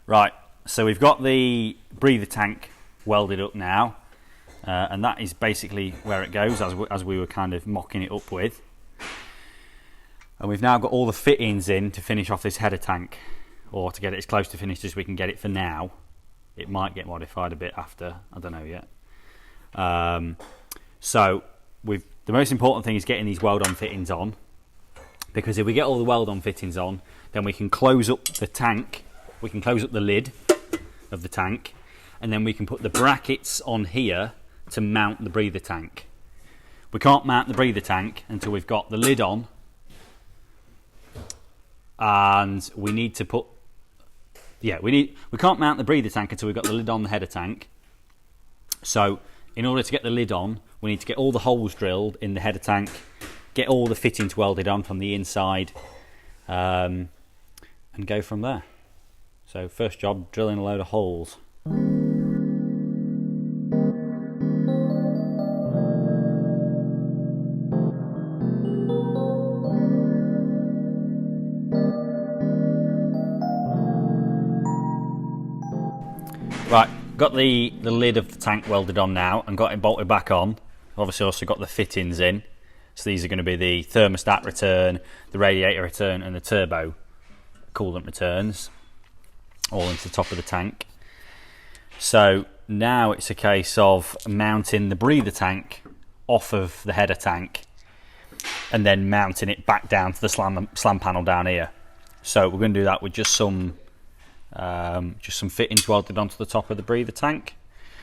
Right, so we've got the breather tank welded up now, and that is basically where it goes, as we were kind of mocking it up with. And we've now got all the fittings in to finish off this header tank, or to get it as close to finished as we can get it for now. It might get modified a bit after, I don't know yet. So the most important thing is getting these weld-on fittings on, because if we get all the weld-on fittings on, then we can close up the tank, we can close up the lid of the tank, and then we can put the brackets on here to mount the breather tank. We can't mount the breather tank until we've got the lid on, and we need to put, we can't mount the breather tank until we've got the lid on the header tank. So in order to get the lid on, we need to get all the holes drilled in the header tank, get all the fittings welded on from the inside, and go from there. So first job, drilling a load of holes. Right, got the lid of the tank welded on now and got it bolted back on. Obviously also got the fittings in. So these are going to be the thermostat return, the radiator return and the turbo coolant returns, all into the top of the tank. So now it's a case of mounting the breather tank off of the header tank and then mounting it back down to the slam panel down here. So we're going to do that with just some fittings welded onto the top of the breather tank.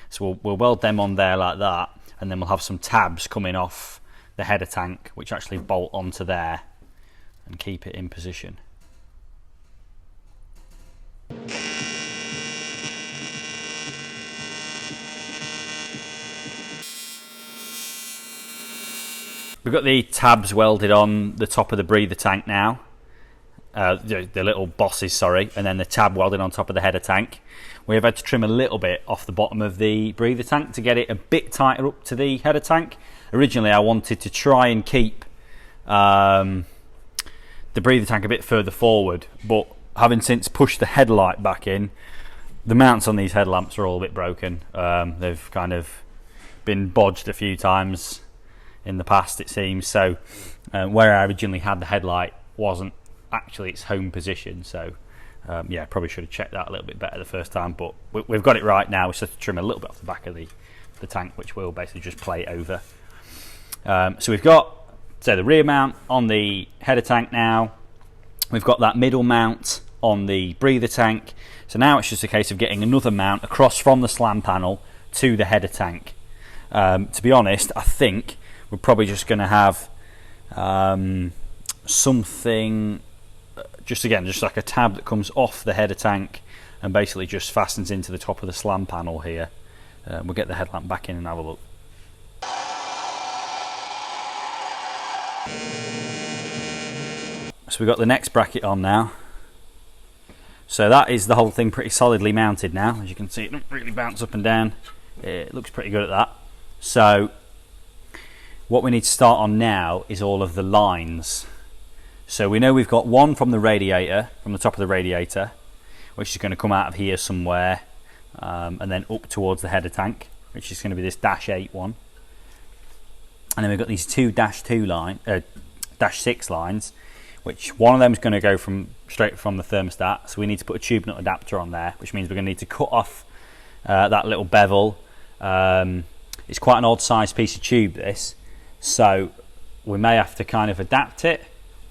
So we'll weld them on there like that, and then we'll have some tabs coming off the header tank which actually bolt onto there and keep it in position. We've got the tabs welded on the top of the breather tank now. The little bosses, sorry, and then the tab welded on top of the header tank. We have had to trim a little bit off the bottom of the breather tank to get it a bit tighter up to the header tank. Originally I wanted to try and keep the breather tank a bit further forward, but having since pushed the headlight back in, the mounts on these headlamps are all a bit broken. They've kind of been bodged a few times in the past, it seems. So where I originally had the headlight wasn't actually its home position, so probably should have checked that a little bit better the first time, but we've got it right now. We just have to trim a little bit off the back of the tank, which we'll basically just plate over. So we've got the rear mount on the header tank now. We've got that middle mount on the breather tank. So now it's just a case of getting another mount across from the slam panel to the header tank. To be honest, I think we're probably just going to have something, just like a tab that comes off the header tank and basically just fastens into the top of the slam panel here. We'll get the headlamp back in and have a look. So we've got the next bracket on now. So that is the whole thing pretty solidly mounted now. As you can see, it doesn't really bounce up and down. It looks pretty good at that. So what we need to start on now is all of the lines. So we know we've got one from the radiator, from the top of the radiator, which is going to come out of here somewhere, and then up towards the header tank, which is going to be this -8 one. And then we've got these two -6 lines, which one of them is going to go straight from the thermostat. So we need to put a tube nut adapter on there, which means we're going to need to cut off that little bevel. It's quite an odd sized piece of tube, this, so we may have to kind of adapt it.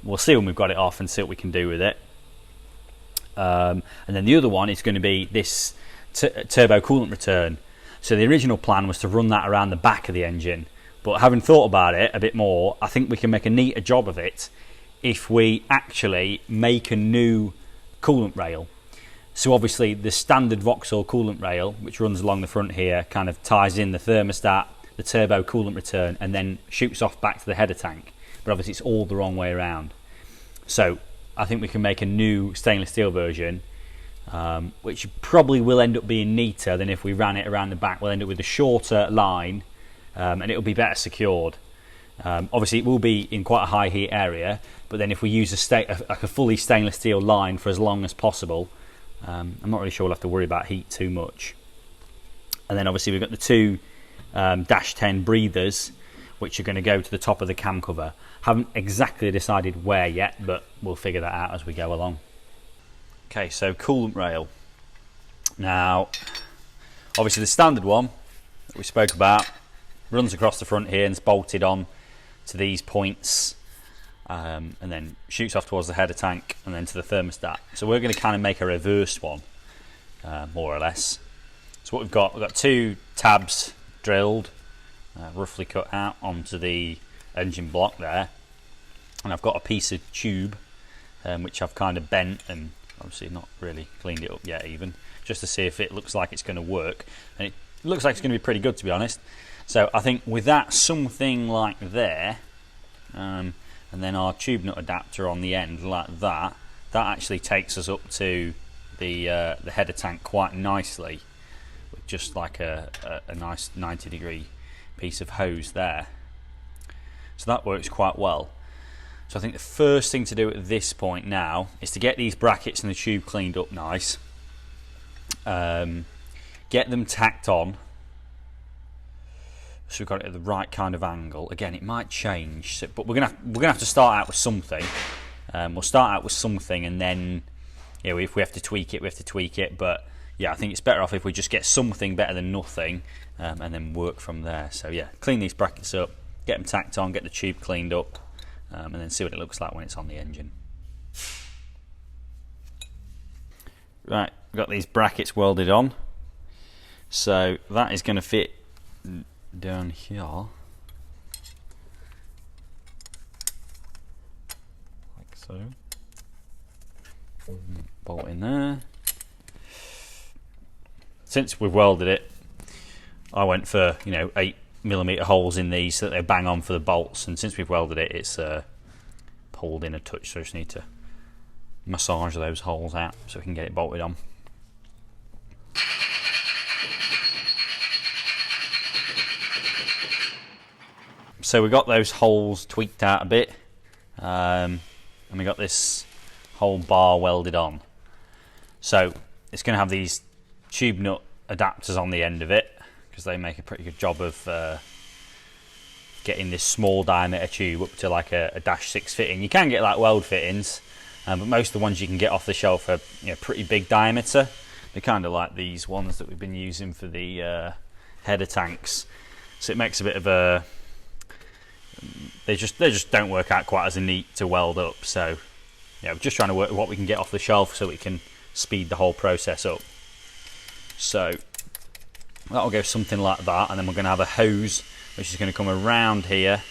We'll see when we've got it off and see what we can do with it. And then the other one is going to be this turbo coolant return. So the original plan was to run that around the back of the engine, but having thought about it a bit more, I think we can make a neater job of it if we actually make a new coolant rail. So obviously the standard Vauxhall coolant rail, which runs along the front here, kind of ties in the thermostat, the turbo coolant return, and then shoots off back to the header tank. But obviously it's all the wrong way around. So I think we can make a new stainless steel version, which probably will end up being neater than if we ran it around the back. We'll end up with a shorter line, and it'll be better secured. Obviously it will be in quite a high heat area, but then if we use a fully stainless steel line for as long as possible, I'm not really sure we'll have to worry about heat too much. And then obviously we've got the two dash 10 breathers, which are going to go to the top of the cam cover. Haven't exactly decided where yet, but we'll figure that out as we go along. Okay, so coolant rail. Now, obviously the standard one that we spoke about runs across the front here and is bolted on to these points, and then shoots off towards the header tank and then to the thermostat. So we're going to kind of make a reverse one, more or less. So what we've got two tabs drilled, roughly cut out onto the engine block there, and I've got a piece of tube which I've kind of bent and obviously not really cleaned it up yet even, just to see if it looks like it's going to work, and it looks like it's going to be pretty good, to be honest. So I think with that, something like there, and then our tube nut adapter on the end like that, that actually takes us up to the header tank quite nicely, with just like a nice 90-degree piece of hose there. So that works quite well. So I think the first thing to do at this point now is to get these brackets and the tube cleaned up nice, get them tacked on, so we've got it at the right kind of angle. Again, it might change, so, but we're gonna have to start out with something. We'll start out with something, and then, you know, if we have to tweak it, we have to tweak it. But yeah, I think it's better off if we just get something better than nothing, and then work from there. So yeah, clean these brackets up, get them tacked on, get the tube cleaned up, and then see what it looks like when it's on the engine. Right, we've got these brackets welded on, so that is going to fit down here like so. Bolt in there. Since we've welded it, I went for 8mm holes in these so that they bang on for the bolts, and since we've welded it, it's pulled in a touch, so I just need to massage those holes out so we can get it bolted on. So we got those holes tweaked out a bit, and we got this whole bar welded on. So it's going to have these tube nut adapters on the end of it, because they make a pretty good job of getting this small diameter tube up to like a dash 6 fitting. You can get like weld fittings, but most of the ones you can get off the shelf are pretty big diameter. They're kind of like these ones that we've been using for the header tanks. So it makes a bit of a... They just don't work out quite as neat to weld up. So yeah, we're just trying to work what we can get off the shelf so we can speed the whole process up. So that'll go something like that, and then we're going to have a hose which is going to come around here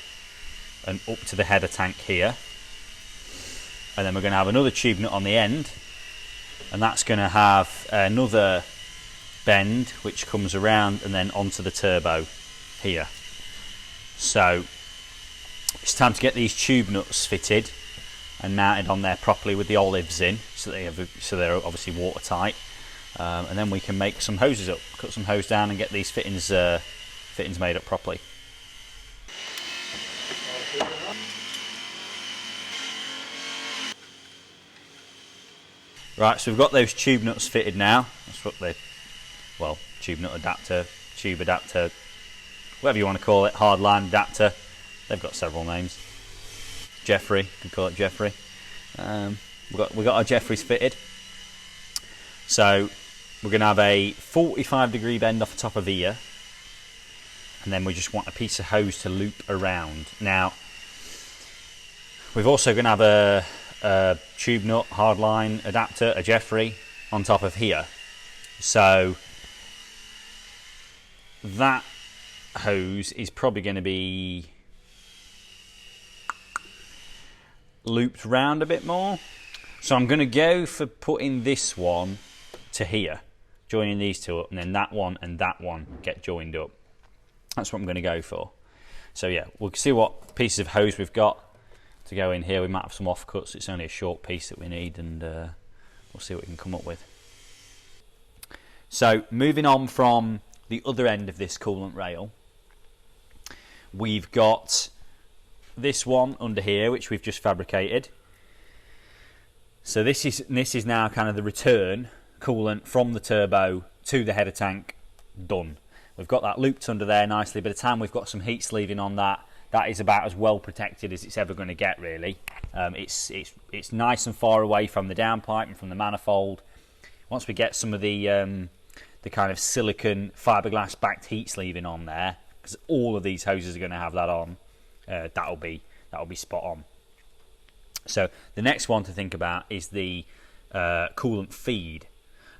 and up to the header tank here, and then we're going to have another tube nut on the end, and that's going to have another bend which comes around and then onto the turbo here. So it's time to get these tube nuts fitted and mounted on there properly with the olives in, so they're obviously watertight, and then we can make some hoses up, cut some hose down, and get these fittings made up properly. Right, so we've got those tube nuts fitted now. That's what tube nut adapter, tube adapter, whatever you want to call it, hardline adapter. They've got several names. Jeffrey, you can call it Jeffrey. We've got our Jeffreys fitted. So we're going to have a 45-degree bend off the top of here, and then we just want a piece of hose to loop around. Now, we've also going to have a tube nut hardline adapter, a Jeffrey, on top of here. So that hose is probably going to be looped round a bit more. So I'm going to go for putting this one to here, joining these two up, and then that one and that one get joined up. That's what I'm going to go for. So yeah, we'll see what pieces of hose we've got to go in here. We might have some offcuts. It's only a short piece that we need, and we'll see what we can come up with. So moving on from the other end of this coolant rail, we've got this one under here which we've just fabricated. So this is now kind of the return coolant from the turbo to the header tank done. We've got that looped under there nicely. By the time we've got some heat sleeving on that, that is about as well protected as it's ever going to get, really. It's nice and far away from the downpipe and from the manifold. Once we get some of the kind of silicon fiberglass backed heat sleeving on there, because all of these hoses are going to have that on, that'll be spot on. So the next one to think about is the coolant feed.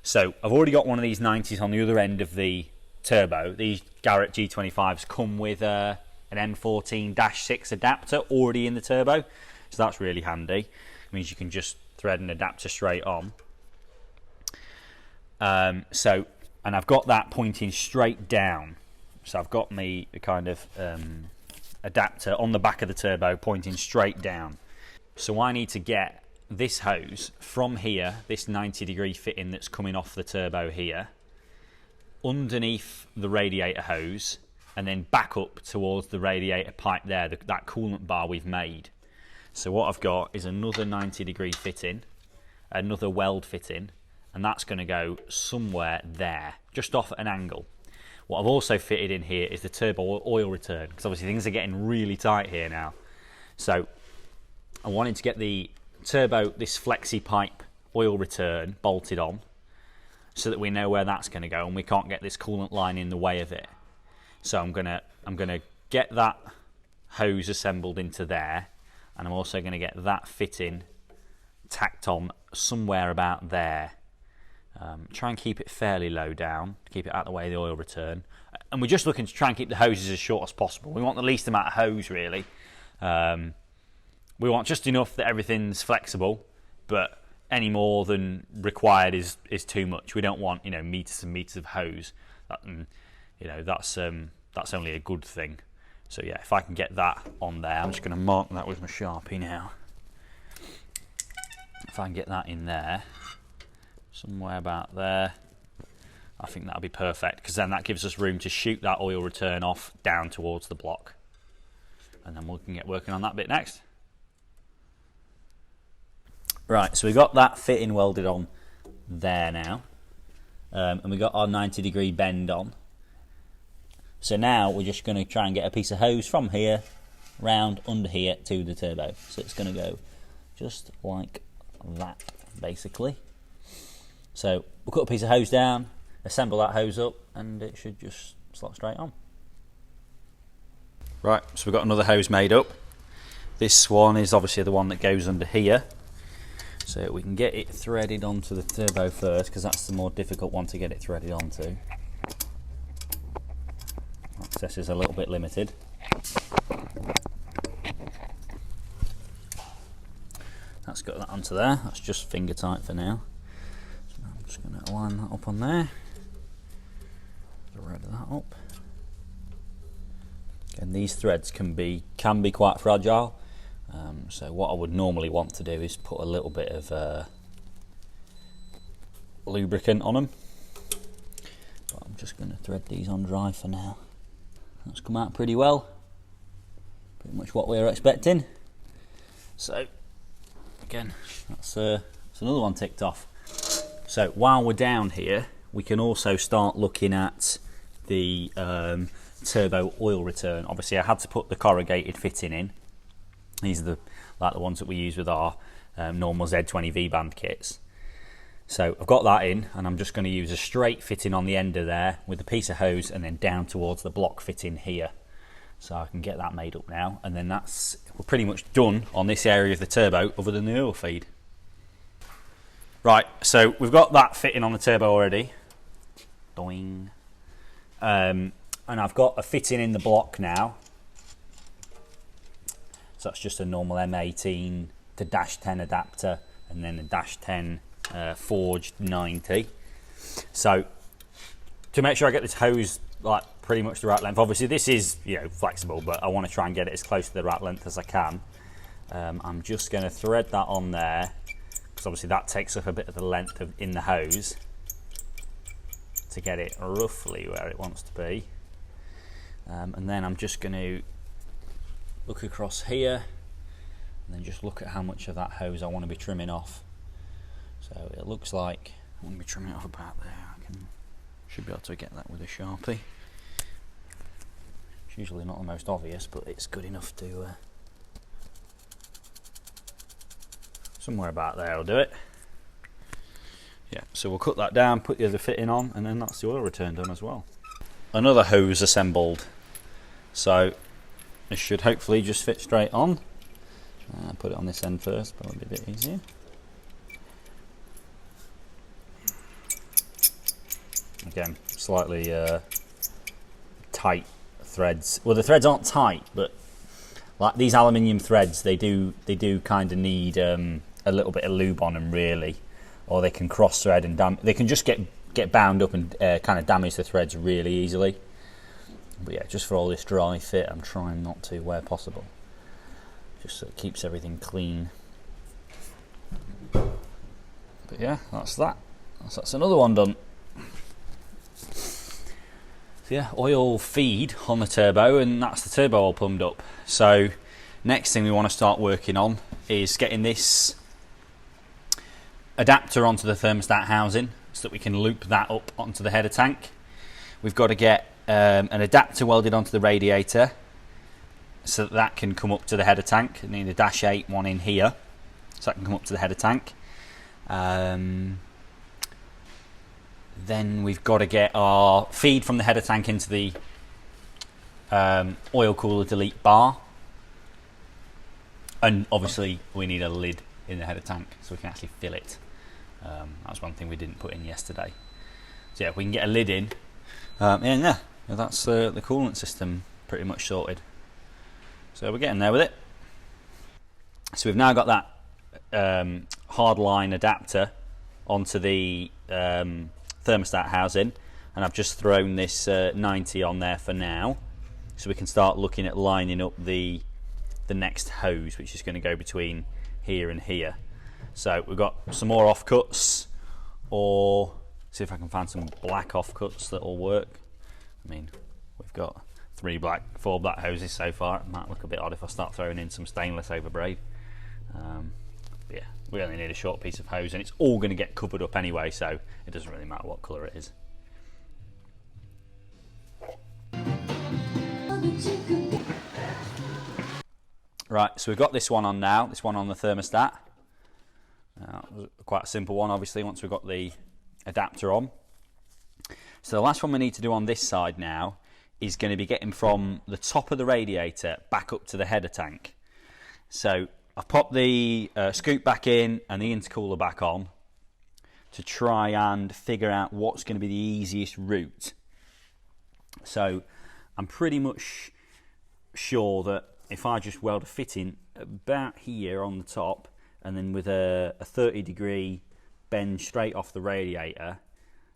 So I've already got one of these 90s on the other end of the turbo. These Garrett G25s come with an M14-6 adapter already in the turbo, so that's really handy. It means you can just thread an adapter straight on. And I've got that pointing straight down. So I've got me a kind of adapter on the back of the turbo pointing straight down. So I need to get this hose from here, this 90-degree fitting that's coming off the turbo here, underneath the radiator hose, and then back up towards the radiator pipe there, that coolant bar we've made. So what I've got is another 90-degree fitting, another weld fitting, and that's going to go somewhere there, just off at an angle. What I've also fitted in here is the turbo oil return, because obviously things are getting really tight here now. So I wanted to get the turbo, this flexi pipe oil return bolted on, so that we know where that's going to go and we can't get this coolant line in the way of it. So I'm gonna get that hose assembled into there, and I'm also going to get that fitting tacked on somewhere about there. Try and keep it fairly low down to keep it out of the way of the oil return, and we're just looking to try and keep the hoses as short as possible. We want the least amount of hose, really. We want just enough that everything's flexible, but any more than required is too much. We don't want, meters and meters of hose. That's only a good thing. So yeah, if I can get that on there, I'm just going to mark that with my Sharpie now. If I can get that in there, somewhere about there, I think that'll be perfect, because then that gives us room to shoot that oil return off down towards the block, and then we can get working on that bit next. Right, so we've got that fitting welded on there now, and we've got our 90-degree bend on. So now we're just going to try and get a piece of hose from here round under here to the turbo. So it's going to go just like that, basically. So we'll cut a piece of hose down, assemble that hose up, and it should just slot straight on. Right, so we've got another hose made up. This one is obviously the one that goes under here. So we can get it threaded onto the turbo first, because that's the more difficult one to get it threaded onto. Access is a little bit limited. That's got that onto there. That's just finger tight for now. So I'm just going to line that up on there. Thread that up. And these threads can be quite fragile. So what I would normally want to do is put a little bit of lubricant on them. But I'm just going to thread these on dry for now. That's come out pretty well. Pretty much what we were expecting. So again, that's another one ticked off. So while we're down here, we can also start looking at the turbo oil return. Obviously I had to put the corrugated fitting in. These are the ones that we use with our normal Z20 V-band kits. So I've got that in, and I'm just going to use a straight fitting on the end of there with a piece of hose, and then down towards the block fitting here. So I can get that made up now, and then we're pretty much done on this area of the turbo other than the oil feed. Right, so we've got that fitting on the turbo already. Doing. And I've got a fitting in the block now. So that's just a normal M18 to -10 adapter, and then a -10 forged 90. So to make sure I get this hose like pretty much the right length, obviously this is flexible, but I want to try and get it as close to the right length as I can. I'm just going to thread that on there, because obviously that takes up a bit of the length in the hose to get it roughly where it wants to be. And then I'm just going to look across here and then just look at how much of that hose I want to be trimming off. So it looks like Let me trim it off about there. Should be able to get that with a Sharpie. It's usually not the most obvious, but it's good enough to... somewhere about there will do it. Yeah, so we'll cut that down, put the other fitting on, and then that's the oil return done as well. Another hose assembled. So this should hopefully just fit straight on. Put it on this end first, probably a bit easier. Again, slightly tight threads. Well, the threads aren't tight, but like these aluminium threads, they do kind of need a little bit of lube on them, really, or they can cross thread and they can just get bound up and kind of damage the threads really easily. But yeah, just for all this dry fit, I'm trying not to where possible, just so it keeps everything clean. But yeah, that's that. That's another one done. So yeah, oil feed on the turbo, and that's the turbo all plumbed up. So next thing we want to start working on is getting this adapter onto the thermostat housing so that we can loop that up onto the header tank. We've got to get an adapter welded onto the radiator so that can come up to the header tank. I need a -8 one in here so that can come up to the header tank. Then we've got to get our feed from the header tank into the oil cooler delete bar, and obviously we need a lid in the header tank so we can actually fill it. That's one thing we didn't put in yesterday. So yeah, if we can get a lid in, yeah, that's the coolant system pretty much sorted. So we're getting there with it. So we've now got that hardline adapter onto the thermostat housing, and I've just thrown this 90 on there for now, so we can start looking at lining up the next hose, which is going to go between here and here. So we've got some more offcuts, or see if I can find some black offcuts that will work. I mean, we've got 4 black hoses so far. It might look a bit odd if I start throwing in some stainless over braid. Yeah, we only need a short piece of hose, and it's all going to get covered up anyway, so it doesn't really matter what colour it is. Right, so we've got this one on now, this one on the thermostat. Quite a simple one, obviously, once we've got the adapter on. So the last one we need to do on this side now is going to be getting from the top of the radiator back up to the header tank. So I've popped the scoop back in and the intercooler back on to try and figure out what's going to be the easiest route. So I'm pretty much sure that if I just weld a fitting about here on the top, and then with a 30-degree bend straight off the radiator,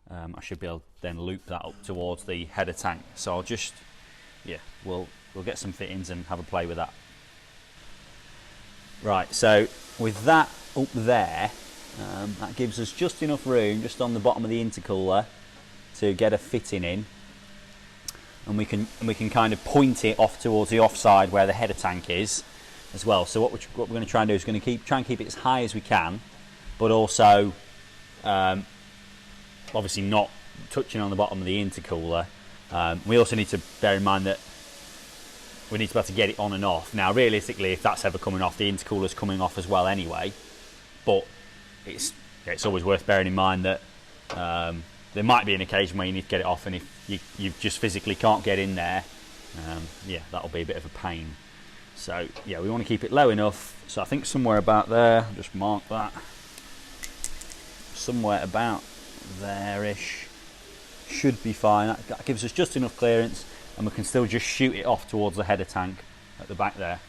I should be able to then loop that up towards the header tank. So I'll just, yeah, we'll get some fittings and have a play with that. Right, so with that up there, that gives us just enough room just on the bottom of the intercooler to get a fitting in, and we can kind of point it off towards the offside where the header tank is as well. So what we're going to try and do is going to try and keep it as high as we can, but also obviously not touching on the bottom of the intercooler. We also need to bear in mind that we need to be able to get it on and off. Now, realistically, if that's ever coming off, the intercooler's coming off as well anyway. But it's always worth bearing in mind that there might be an occasion where you need to get it off, and if you just physically can't get in there, yeah, that'll be a bit of a pain. So yeah, we want to keep it low enough. So I think somewhere about there, I'll just mark that. Somewhere about there-ish should be fine. That gives us just enough clearance, and we can still just shoot it off towards the header tank at the back there.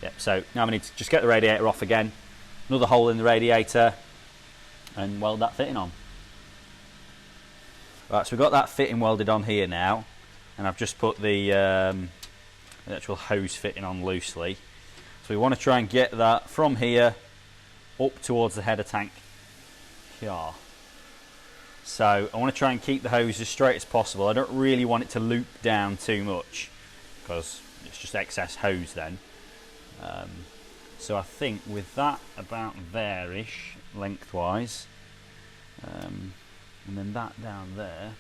Yep, so now we need to just get the radiator off again, another hole in the radiator, and weld that fitting on. Right, so we've got that fitting welded on here now, and I've just put the actual hose fitting on loosely. So we want to try and get that from here up towards the header tank here. So I want to try and keep the hose as straight as possible. I don't really want it to loop down too much because it's just excess hose then. So I think with that about there-ish lengthwise, and then that down there.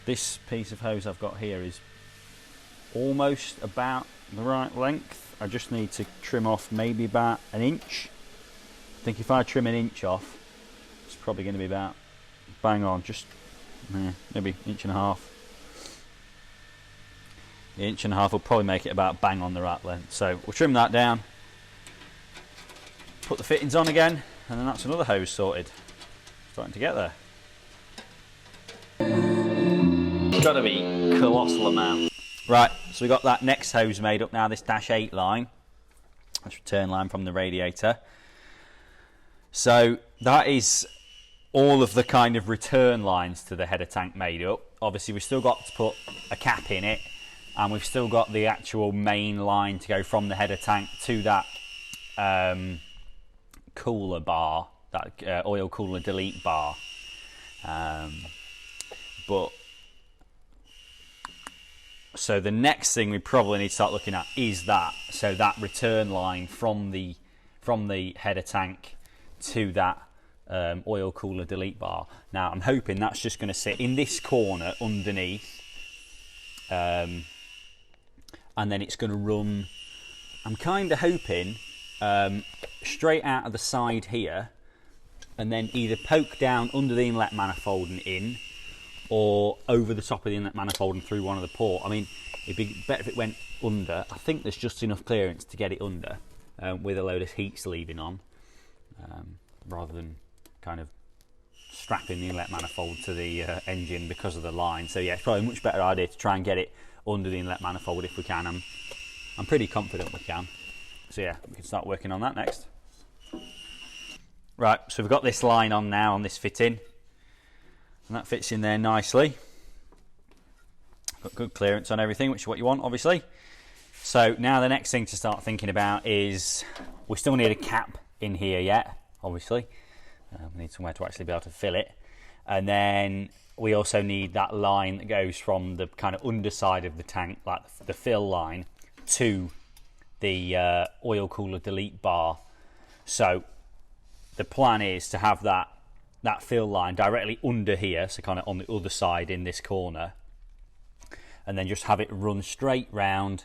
This piece of hose I've got here is almost about the right length. I just need to trim off maybe about an inch. I think if I trim an inch off, it's probably going to be about bang on, just maybe inch and a half. The inch and a half will probably make it about bang on the right length. So we'll trim that down, put the fittings on again, and then that's another hose sorted. Starting to get there. It's got to be a colossal amount. Right, so we got that next hose made up now, this -8 line. That's return line from the radiator. So that is all of the kind of return lines to the header tank made up. Obviously we've still got to put a cap in it, and we've still got the actual main line to go from the header tank to that cooler bar, that oil cooler delete bar. So the next thing we probably need to start looking at is that. So that return line from the header tank to that oil cooler delete bar. Now I'm hoping that's just going to sit in this corner underneath, and then it's going to run, I'm kind of hoping, straight out of the side here, and then either poke down under the inlet manifold and in, or over the top of the inlet manifold and through one of the port. I mean, it'd be better if it went under. I think there's just enough clearance to get it under, with a load of heat sleeving on, rather than kind of strapping the inlet manifold to the engine because of the line. So yeah, it's probably a much better idea to try and get it under the inlet manifold if we can. I'm pretty confident we can. So yeah, we can start working on that next. Right, so we've got this line on now on this fitting, and that fits in there nicely. Got good clearance on everything, which is what you want, obviously. So now the next thing to start thinking about is, we still need a cap in here yet, obviously. We need somewhere to actually be able to fill it. And then we also need that line that goes from the kind of underside of the tank, like the fill line, to the oil cooler delete bar. So the plan is to have that fill line directly under here, so kind of on the other side in this corner, and then just have it run straight round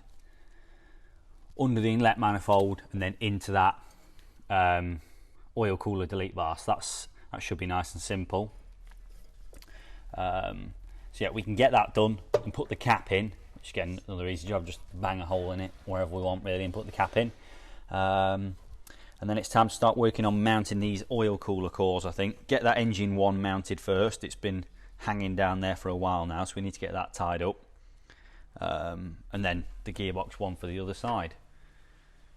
under the inlet manifold and then into that oil cooler delete bar. So that should be nice and simple. So yeah, we can get that done and put the cap in, which again, another easy job, just bang a hole in it wherever we want really and put the cap in. And then it's time to start working on mounting these oil cooler cores, I think. Get that engine one mounted first. It's been hanging down there for a while now, so we need to get that tied up. And then the gearbox one for the other side.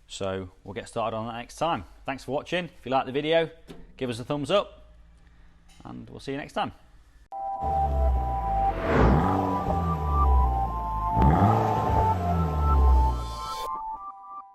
So we'll get started on that next time. Thanks for watching. If you like the video, give us a thumbs up, and we'll see you next time.